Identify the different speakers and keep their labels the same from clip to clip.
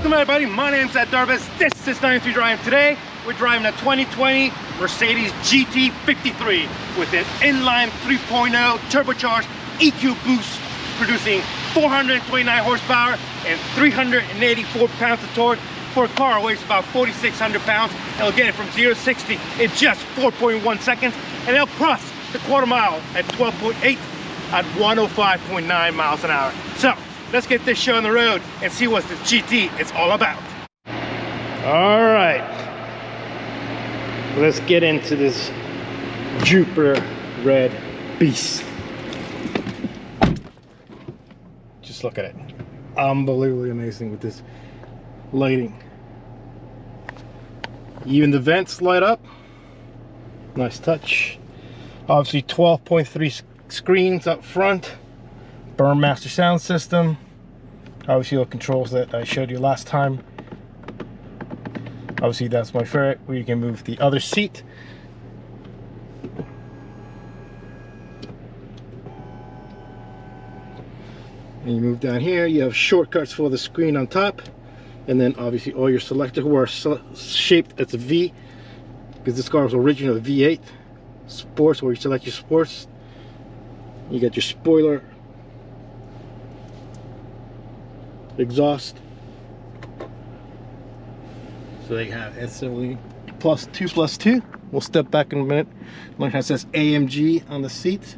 Speaker 1: Welcome everybody, my name's Ed Darvis. This is 93 Drive. Today we're driving a 2020 Mercedes GT53 with an inline 3.0 turbocharged EQ boost, producing 429 horsepower and 384 pounds of torque for a car that weighs about 4,600 pounds. It'll get it from 0 to 60 in just 4.1 seconds, and it'll cross the quarter mile at 12.8 at 105.9 miles an hour. So let's get this show on the road and see what the GT is all about. All right, let's get into this Jupiter red beast. Just look at it. Unbelievably amazing with this lighting. Even the vents light up. Nice touch. Obviously 12.3 screens up front. Burmmaster sound system. Obviously the controls that I showed you last time. Obviously that's my favorite, where you can move the other seat. And you move down here, you have shortcuts for the screen on top, and then obviously all your selectors who are shaped as a V, because this car was originally a V8 sports, where you select your sports. You got your spoiler, exhaust. So they have instantly +2+2. We'll step back in a minute. Like it says AMG on the seat.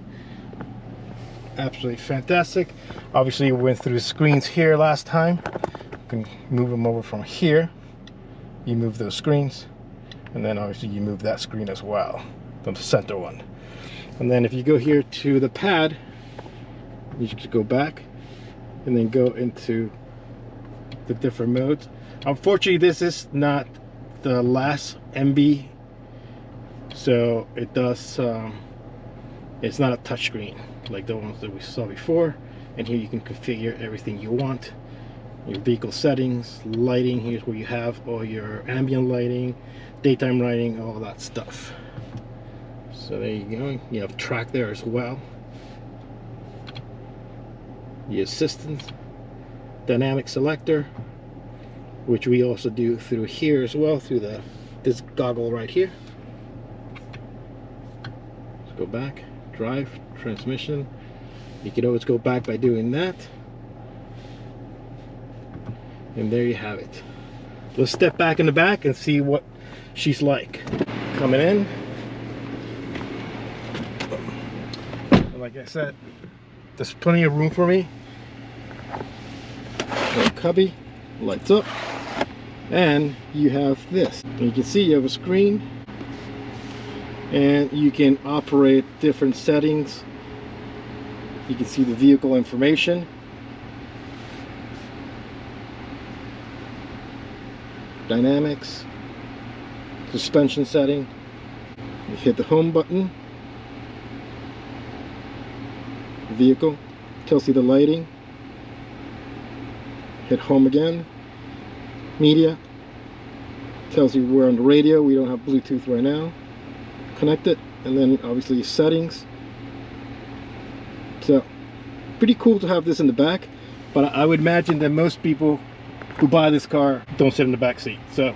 Speaker 1: Absolutely fantastic. Obviously we went through the screens here last time. You can move them over from here. You move those screens, and then obviously you move that screen as well, the center one. And then if you go here to the pad, you just go back and then go into the different modes. Unfortunately, this is not the last MB, so it does it's not a touchscreen like the ones that we saw before. And here you can configure everything you want, your vehicle settings, lighting. Here's where you have all your ambient lighting, daytime lighting, all that stuff. So there you go. You have track there as well. The assistance, dynamic selector, which we also do through here as well, through this goggle right here. Let's go back, drive, transmission. You can always go back by doing that. And there you have it. Let's step back in the back and see what she's like. Coming in. Like I said, there's plenty of room for me. Little cubby, lights up, and you have this. And you can see you have a screen, and you can operate different settings. You can see the vehicle information, dynamics, suspension setting. You hit the home button. Vehicle, tells you the lighting. Hit home again. Media, tells you we're on the radio. We don't have Bluetooth right now. Connect it, and then obviously settings. So pretty cool to have this in the back, but I would imagine that most people who buy this car don't sit in the back seat. So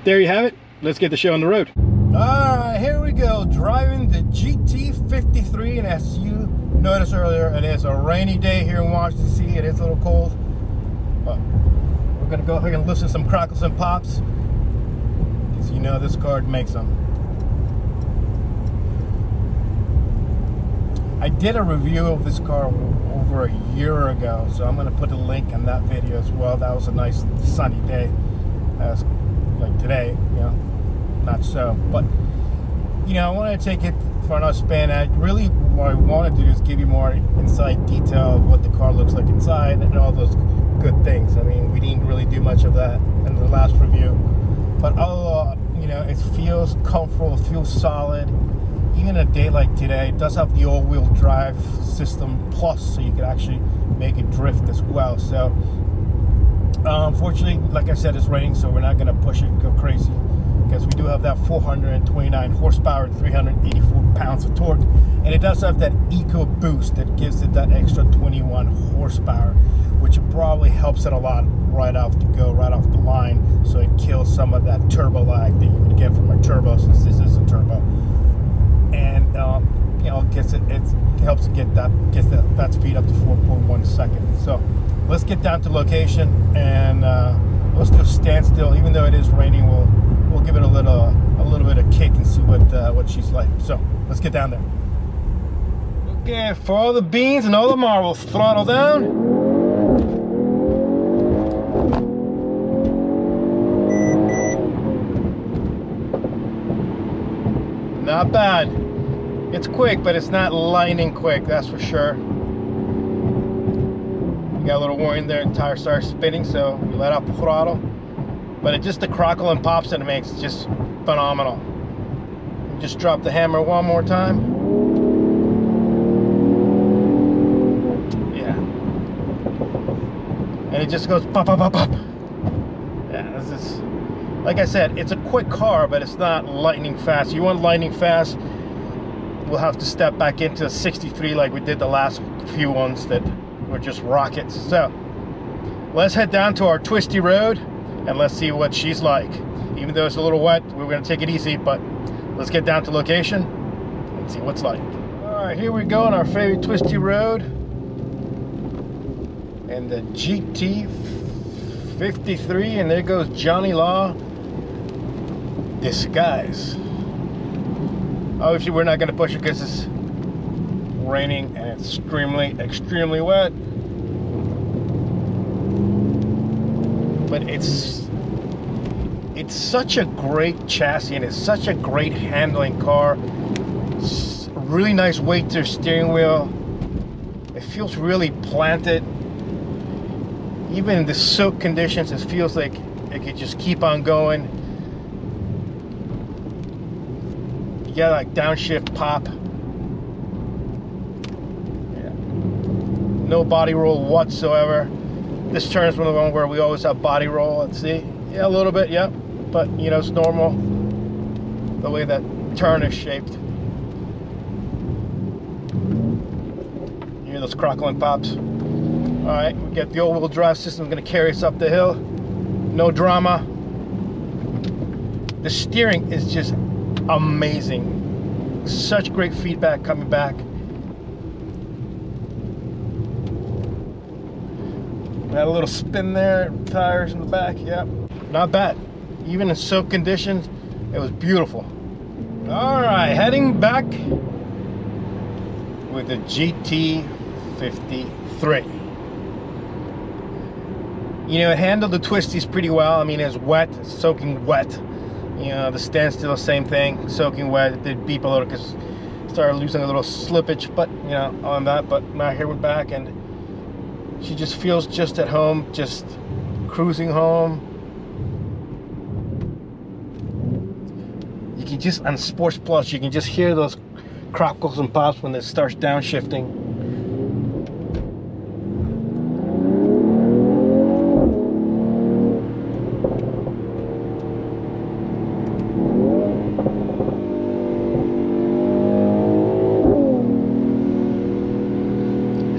Speaker 1: there you have it. Let's get the show on the road. Alright, here we go, driving the GT53, and as you noticed earlier, it is a rainy day here in Washington DC. It is a little cold, but we're gonna go ahead and listen to some crackles and pops, because you know this car makes them. I did a review of this car over a year ago, so I'm gonna put a link in that video as well. That was a nice sunny day, like today, you know, not so, but you know, I wanted to take it for another spin. Really what I want to do is give you more inside detail of what the car looks like inside and all those good things. I mean, we didn't really do much of that in the last review, but overall, you know, it feels comfortable, it feels solid. Even a day like today, it does have the all-wheel drive system plus, so you can actually make it drift as well. So unfortunately, like I said, it's raining, so we're not going to push it and go crazy, because we do have that 429 horsepower, 384 pounds of torque, and it does have that eco boost that gives it that extra 21 horsepower, which probably helps it a lot right off the line, so it kills some of that turbo lag that you would get from a turbo, since this is a turbo. And you know, it helps get that speed up to 4.1 seconds. So let's get down to location, and let's do a standstill. Even though it is raining, we'll give it a little bit of kick and see what she's like. So let's get down there. Okay, for all the beans and all the marbles, throttle down. Not bad. It's quick, but it's not lightning quick, that's for sure. You got a little warning there, the tire starts spinning, so we let off the throttle. But just the crackle and pops that it makes is just phenomenal. Just drop the hammer one more time. Yeah. And it just goes pop, pop, pop, pop. Yeah, this is, like I said, it's a quick car, but it's not lightning fast. You want lightning fast, we'll have to step back into 63 like we did the last few ones that were just rockets. So let's head down to our Twisty Road and let's see what she's like. Even though it's a little wet, we're going to take it easy, but let's get down to location and see what's like. All right, here we go on our favorite Twisty Road and the GT53, and there goes Johnny Law disguise. Obviously we're not going to push it because it's raining and it's extremely wet, but it's such a great chassis and it's such a great handling car. It's a really nice weight to the steering wheel. It feels really planted. Even in the soak conditions, it feels like it could just keep on going. You got like downshift pop. Yeah. No body roll whatsoever. This turn is one of the ones where we always have body roll. Let's see. Yeah, a little bit, yeah. But you know, it's normal the way that turn is shaped. You hear those crackling pops? Alright, we get the all-wheel drive system going to carry us up the hill. No drama. The steering is just amazing. Such great feedback coming back. We had a little spin there, tires in the back, yep. Not bad. Even in soak conditions, it was beautiful. Alright, heading back with the GT53. You know, it handled the twisties pretty well. I mean, it's wet, it's soaking wet. You know, the standstill, same thing, soaking wet. It did beep a little because it started losing a little slippage, but you know, on that. But now here we're back, and she just feels just at home, just cruising home. You can just, on Sports Plus, you can just hear those crackles and pops when it starts downshifting.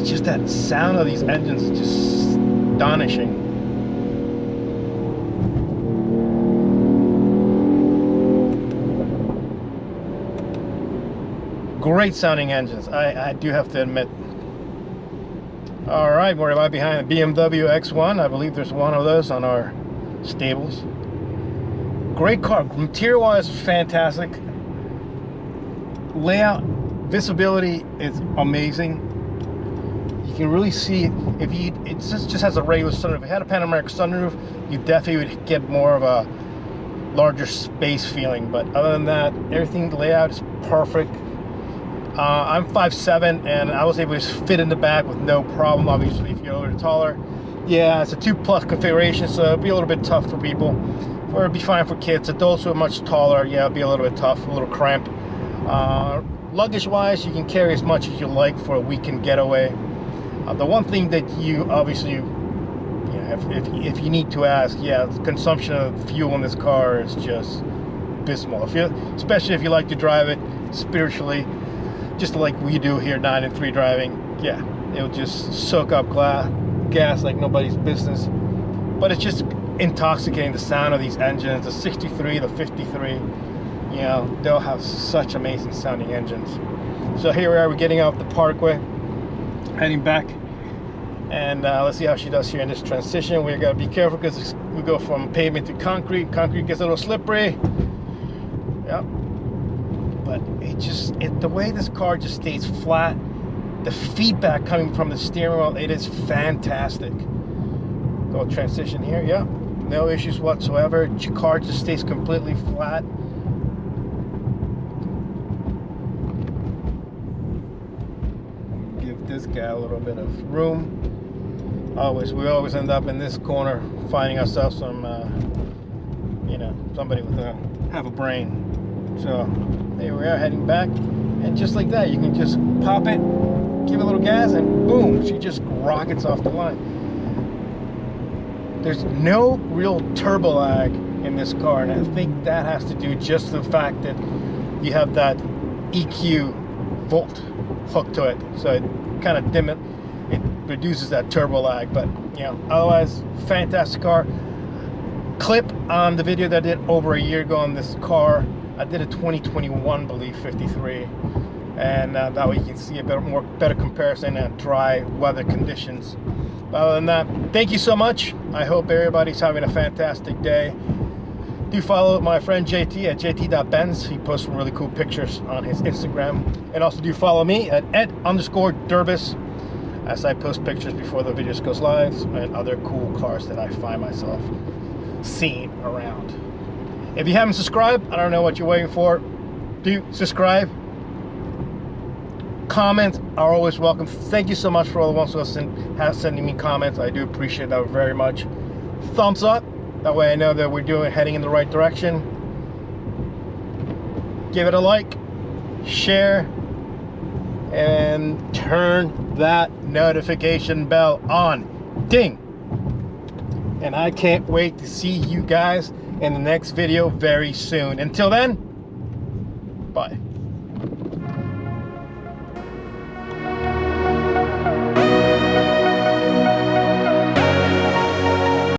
Speaker 1: It's just that sound of these engines is just astonishing. Great sounding engines, I do have to admit. All right, we're right behind the BMW X1. I believe there's one of those on our stables. Great car, material-wise, fantastic. Layout, visibility is amazing. You can really see if you, it just has a regular sunroof. If it had a panoramic sunroof, you definitely would get more of a larger space feeling. But other than that, everything, the layout is perfect. I'm 5'7", and I was able to fit in the back with no problem. Obviously, if you're a little taller, yeah, it's a 2+ configuration, so it'll be a little bit tough for people. Or it'll be fine for kids. Adults who are much taller, yeah, it'll be a little bit tough, a little cramped. Luggage-wise, you can carry as much as you like for a weekend getaway. The one thing that you obviously, you know, if you need to ask, yeah, the consumption of fuel in this car is just abysmal. Especially if you like to drive it spiritually, just like we do here, 9 and 3 driving. Yeah, it'll just soak up gas like nobody's business. But it's just intoxicating, the sound of these engines, the 63, the 53. You know, they'll have such amazing sounding engines. So here we are, we're getting off the parkway, heading back, and let's see how she does here in this transition. We gotta be careful because we go from pavement to concrete. Concrete gets a little slippery. Yep. But the way this car just stays flat, the feedback coming from the steering wheel, it is fantastic. Go transition here. Yep. No issues whatsoever. The car just stays completely flat. Give this guy a little bit of room. We always end up in this corner finding ourselves some, you know, somebody with have a brain. So there we are, heading back, and just like that, you can just pop it, give it a little gas, and boom, she just rockets off the line. There's no real turbo lag in this car, and I think that has to do just the fact that you have that EQ volt hooked to it, so it kind of it reduces that turbo lag. But you know, otherwise, fantastic car. Clip on the video that I did over a year ago on this car. I did a 2021, believe, 53, and that way you can see a better comparison at dry weather conditions. But other than that, thank you so much. I hope everybody's having a fantastic day. Do follow my friend JT at jt.benz. He posts some really cool pictures on his Instagram. And also do follow me at ed_Durbis, as I post pictures before the videos goes live, and other cool cars that I find myself seeing around. If you haven't subscribed, I don't know what you're waiting for. Do subscribe. Comments are always welcome. Thank you so much for all the ones who have sending me comments. I do appreciate that very much. Thumbs up. That way I know that we're heading in the right direction. Give it a like, share, and turn that notification bell on. Ding! And I can't wait to see you guys in the next video very soon. Until then,